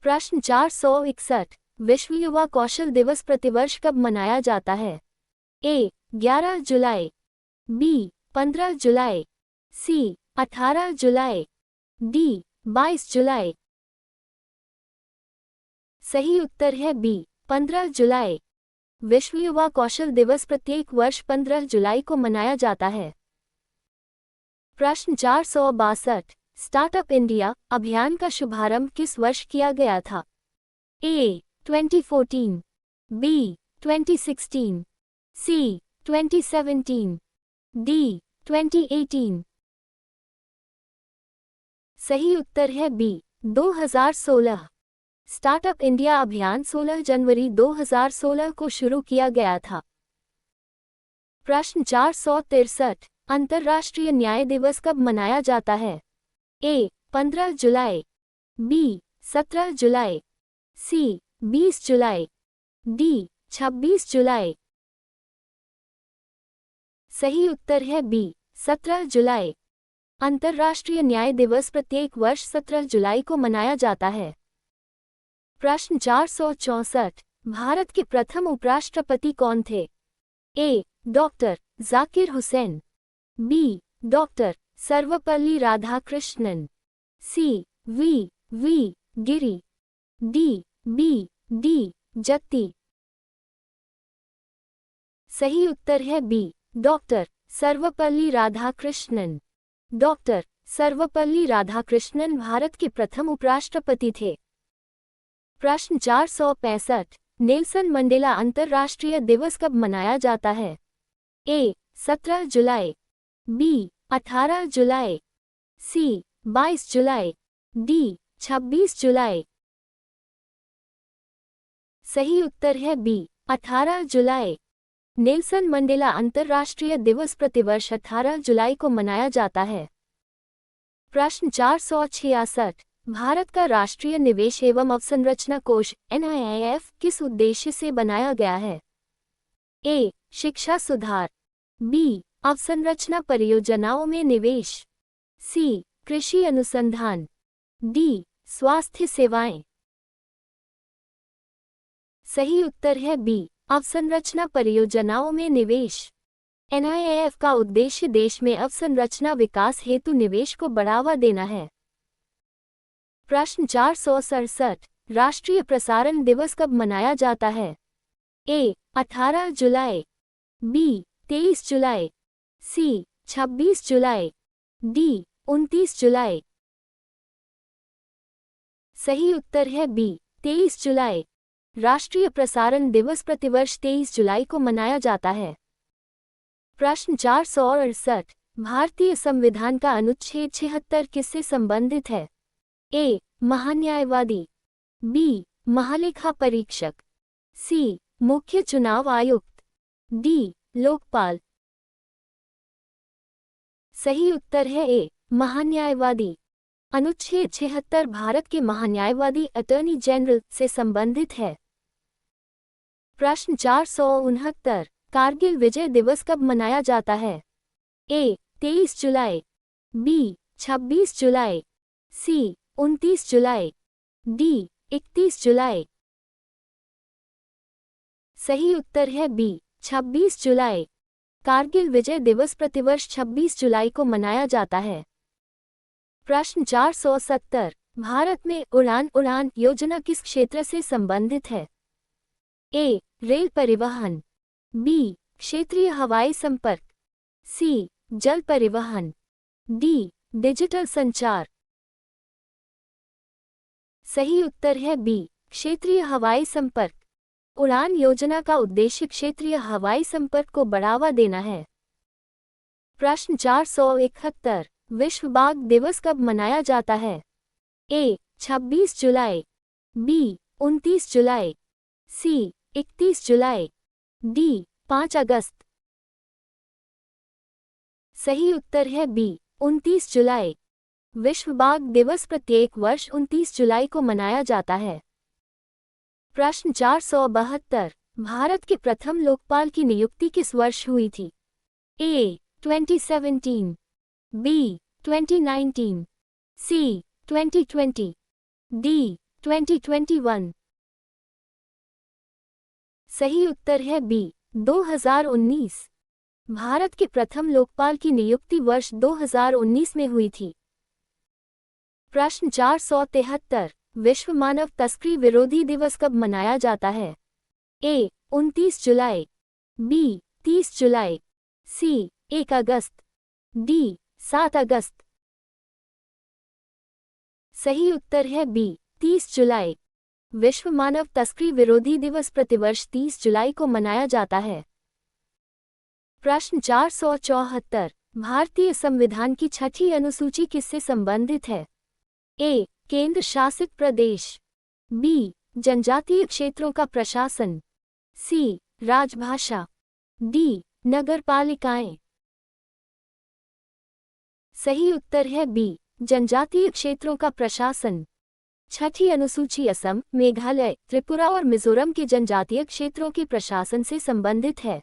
प्रश्न 461। विश्व युवा कौशल दिवस प्रतिवर्ष कब मनाया जाता है? ए 11 जुलाई, बी 15 जुलाई, सी 18 जुलाई, डी 22 जुलाई। सही उत्तर है बी 15 जुलाई। विश्व युवा कौशल दिवस प्रत्येक वर्ष 15 जुलाई को मनाया जाता है। प्रश्न 462। स्टार्टअप इंडिया अभियान का शुभारंभ किस वर्ष किया गया था? ए 2014, बी 2016, सी 2017, डी 2018। सही उत्तर है बी 2016। स्टार्टअप इंडिया अभियान 16 जनवरी 2016 को शुरू किया गया था। प्रश्न 463। अंतर्राष्ट्रीय न्याय दिवस कब मनाया जाता है? ए 15 जुलाई, बी 17 जुलाई, सी 20 जुलाई, डी 26 जुलाई। सही उत्तर है बी 17 जुलाई। अंतर्राष्ट्रीय न्याय दिवस प्रत्येक वर्ष 17 जुलाई को मनाया जाता है। प्रश्न 464। भारत के प्रथम उपराष्ट्रपति कौन थे? A doctor Zakir Hussain, B doctor Sarvepalli Radhakrishnan, C V Giri, D Jatti. सही उत्तर है B doctor Sarvepalli Radhakrishnan. Doctor Sarvepalli Radhakrishnan Bharat के प्रथम उपराष्ट्रपति थे। प्रश्न 465। नेल्सन मंडेला अंतर्राष्ट्रीय दिवस कब मनाया जाता है? ए 17 जुलाई, बी 18 जुलाई, सी 22 जुलाई, डी 26 जुलाई। सही उत्तर है बी 18 जुलाई। नेल्सन मंडेला अंतर्राष्ट्रीय दिवस प्रतिवर्ष 18 जुलाई को मनाया जाता है। प्रश्न 466। भारत का राष्ट्रीय निवेश एवं अवसंरचना कोष NIIF किस उद्देश्य से बनाया गया है? ए शिक्षा सुधार, बी अवसंरचना परियोजनाओं में निवेश, सी कृषि अनुसंधान, डी स्वास्थ्य सेवाएं। सही उत्तर है बी अवसंरचना परियोजनाओं में निवेश। NIIF का उद्देश्य देश में अवसंरचना विकास हेतु निवेश को बढ़ावा देना है। प्रश्न 467। राष्ट्रीय प्रसारण दिवस कब मनाया जाता है? ए 18 जुलाई, बी 23 जुलाई, सी 26 जुलाई, डी 29 जुलाई। सही उत्तर है बी 23 जुलाई। राष्ट्रीय प्रसारण दिवस प्रतिवर्ष 23 जुलाई को मनाया जाता है। प्रश्न 468। भारतीय संविधान का अनुच्छेद 76 किससे संबंधित है? ए महान्यायवादी, बी महालेखा परीक्षक, सी मुख्य चुनाव आयुक्त, डी लोकपाल। सही उत्तर है ए महान्यायवादी। अनुच्छेद 76 भारत के महान्यायवादी अटॉर्नी जनरल से संबंधित है। प्रश्न 469। कारगिल विजय दिवस कब मनाया जाता है? ए 23 जुलाई, बी 26 जुलाई, सी 29 जुलाई, डी 31 जुलाई। सही उत्तर है बी 26 जुलाई। कारगिल विजय दिवस प्रतिवर्ष 26 जुलाई को मनाया जाता है। प्रश्न 470। भारत में उड़ान योजना किस क्षेत्र से संबंधित है? ए रेल परिवहन, बी क्षेत्रीय हवाई संपर्क, सी जल परिवहन, डी डिजिटल संचार। सही उत्तर है बी क्षेत्रीय हवाई संपर्क। उड़ान योजना का उद्देश्य क्षेत्रीय हवाई संपर्क को बढ़ावा देना है। प्रश्न 471। विश्व बाघ दिवस कब मनाया जाता है? ए 26 जुलाई, बी 29 जुलाई, सी 31 जुलाई, डी 5 अगस्त। सही उत्तर है बी 29 जुलाई। विश्व बाघ दिवस प्रत्येक वर्ष 29 जुलाई को मनाया जाता है। प्रश्न 472। भारत के प्रथम लोकपाल की नियुक्ति किस वर्ष हुई थी? ए 2017, बी 2019, सी 2020, डी 2021। सही उत्तर है बी 2019। भारत के प्रथम लोकपाल की नियुक्ति वर्ष 2019 में हुई थी। प्रश्न 473। विश्व मानव तस्करी विरोधी दिवस कब मनाया जाता है? ए 29 जुलाई, बी 30 जुलाई, सी 1 अगस्त, डी 7 अगस्त। सही उत्तर है बी 30 जुलाई। विश्व मानव तस्करी विरोधी दिवस प्रतिवर्ष 30 जुलाई को मनाया जाता है। प्रश्न 474। भारतीय संविधान की छठी अनुसूची किससे संबंधित है? ए केंद्र शासित प्रदेश, बी जनजातीय क्षेत्रों का प्रशासन, सी राजभाषा, डी नगरपालिकाएं। सही उत्तर है बी जनजातीय क्षेत्रों का प्रशासन। छठी अनुसूची असम, मेघालय, त्रिपुरा और मिजोरम के जनजातीय क्षेत्रों के प्रशासन से संबंधित है।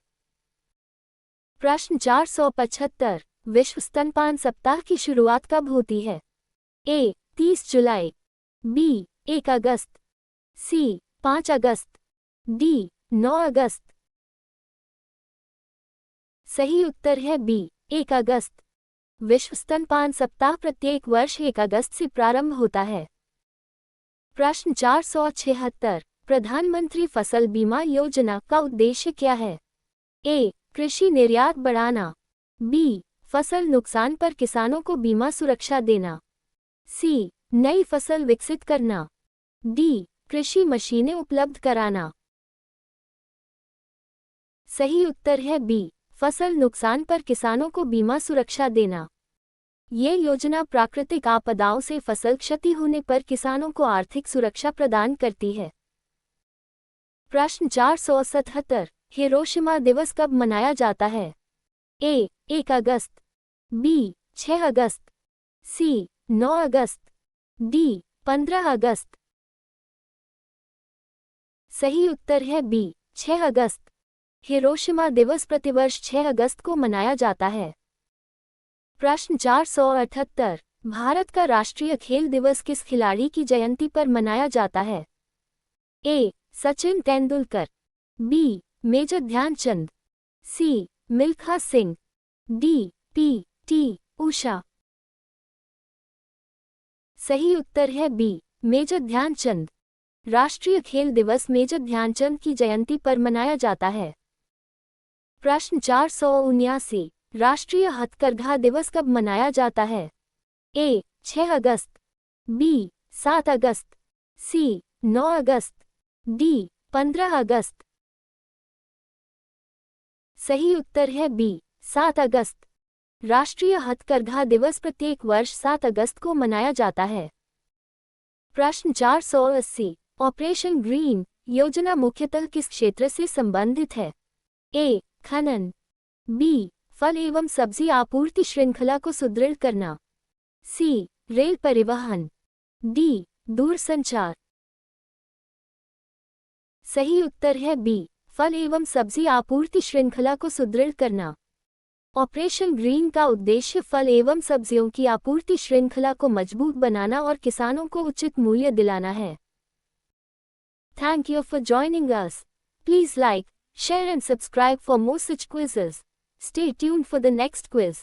प्रश्न 475। विश्व स्तनपान सप्ताह की शुरुआत कब होती है? ए 30 जुलाई, बी 1 अगस्त, सी 5 अगस्त, डी 9 अगस्त। सही उत्तर है बी 1 अगस्त। विश्व स्तनपान सप्ताह प्रत्येक वर्ष 1 अगस्त से प्रारंभ होता है। प्रश्न 476। प्रधानमंत्री फसल बीमा योजना का उद्देश्य क्या है? ए कृषि निर्यात बढ़ाना, बी फसल नुकसान पर किसानों को बीमा सुरक्षा देना, सी नई फसल विकसित करना, डी कृषि मशीनें उपलब्ध कराना। सही उत्तर है बी फसल नुकसान पर किसानों को बीमा सुरक्षा देना। ये योजना प्राकृतिक आपदाओं से फसल क्षति होने पर किसानों को आर्थिक सुरक्षा प्रदान करती है। प्रश्न 477। हिरोशिमा दिवस कब मनाया जाता है? ए 1 अगस्त, बी 6 अगस्त, सी 9 अगस्त, डी 15 अगस्त। सही उत्तर है बी 6 अगस्त। हिरोशिमा दिवस प्रतिवर्ष 6 अगस्त को मनाया जाता है। प्रश्न 478। भारत का राष्ट्रीय खेल दिवस किस खिलाड़ी की जयंती पर मनाया जाता है? ए सचिन तेंदुलकर, बी मेजर ध्यानचंद, सी मिल्खा सिंह, डी पी.टी. उषा। सही उत्तर है बी मेजर ध्यानचंद। राष्ट्रीय खेल दिवस मेजर ध्यानचंद की जयंती पर मनाया जाता है। प्रश्न 479। राष्ट्रीय हथकरघा दिवस कब मनाया जाता है? ए 6 अगस्त, बी 7 अगस्त, सी 9 अगस्त, डी 15 अगस्त। सही उत्तर है बी 7 अगस्त। राष्ट्रीय हथकरघा दिवस प्रत्येक वर्ष 7 अगस्त को मनाया जाता है। प्रश्न 480। ऑपरेशन ग्रीन योजना मुख्यतः किस क्षेत्र से संबंधित है? ए खनन, बी फल एवं सब्जी आपूर्ति श्रृंखला को सुदृढ़ करना, सी रेल परिवहन, डी दूरसंचार। सही उत्तर है बी फल एवं सब्जी आपूर्ति श्रृंखला को सुदृढ़ करना। ऑपरेशन ग्रीन का उद्देश्य फल एवं सब्जियों की आपूर्ति श्रृंखला को मजबूत बनाना और किसानों को उचित मूल्य दिलाना है। Thank you for joining us. Please like, share and subscribe for more such quizzes. Stay tuned for the next quiz.